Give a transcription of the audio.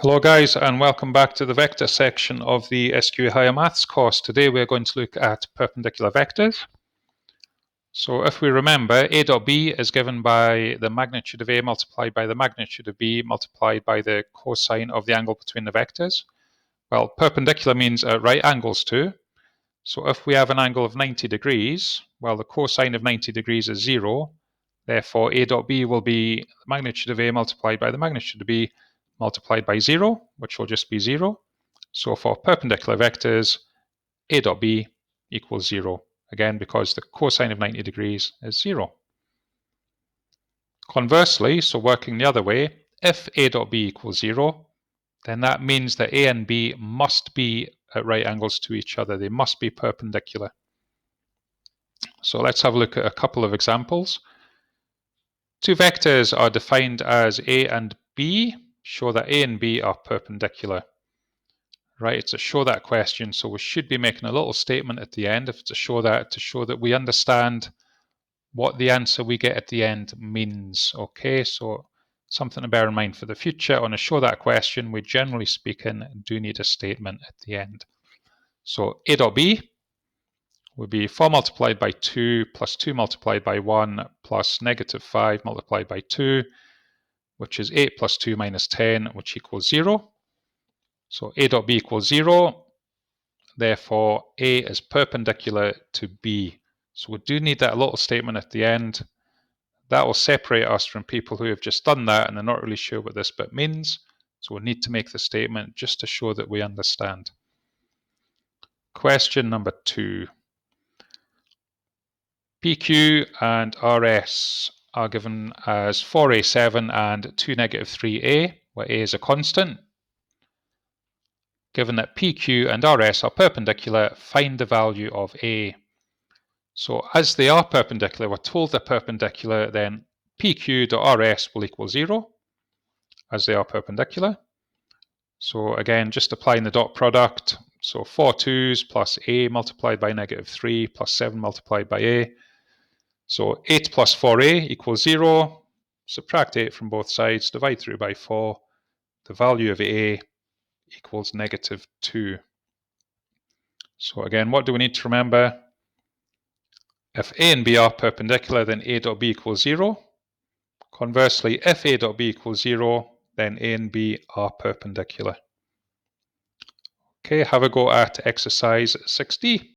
Hello guys, and welcome back to the vector section of the SQA Higher Maths course. Today we're going to look at perpendicular vectors. So if we remember, a dot b is given by the magnitude of a multiplied by the magnitude of b multiplied by the cosine of the angle between the vectors. Well, perpendicular means at right angles to. So if we have an angle of 90 degrees, well, the cosine of 90 degrees is 0. Therefore, a dot b will be the magnitude of a multiplied by the magnitude of b multiplied by 0, which will just be 0. So for perpendicular vectors, a dot b equals 0, again because the cosine of 90 degrees is 0. Conversely, so working the other way, if a dot b equals 0, then that means that a and b must be at right angles to each other. They must be perpendicular. So let's have a look at a couple of examples. Two vectors are defined as a and b. Show that a and b are perpendicular. Right, it's a show that question, so we should be making a little statement at the end to show that we understand what the answer we get at the end means. Okay, so something to bear in mind for the future. On a show that question, we generally speaking do need a statement at the end. So a dot b would be 4 multiplied by 2 plus 2 multiplied by 1 plus negative 5 multiplied by 2, which is 8 plus 2 minus 10, which equals 0. So a dot b equals 0. Therefore, a is perpendicular to b. So we do need that little statement at the end. That will separate us from people who have just done that and they're not really sure what this bit means. So we need to make the statement just to show that we understand. Question number 2. PQ and RS are given as 4a7 and 2 negative 3a, where a is a constant. Given that PQ and RS are perpendicular, find the value of a. So as they are perpendicular, we're told they're perpendicular, then PQ dot RS will equal 0, as they are perpendicular. So again, just applying the dot product. So 4 2's plus a multiplied by negative 3 plus 7 multiplied by a. So 8 plus 4a equals 0. Subtract 8 from both sides, divide through by 4. The value of a equals negative 2. So again, what do we need to remember? If a and b are perpendicular, then a dot b equals 0. Conversely, if a dot b equals 0, then a and b are perpendicular. Okay, have a go at exercise 6D.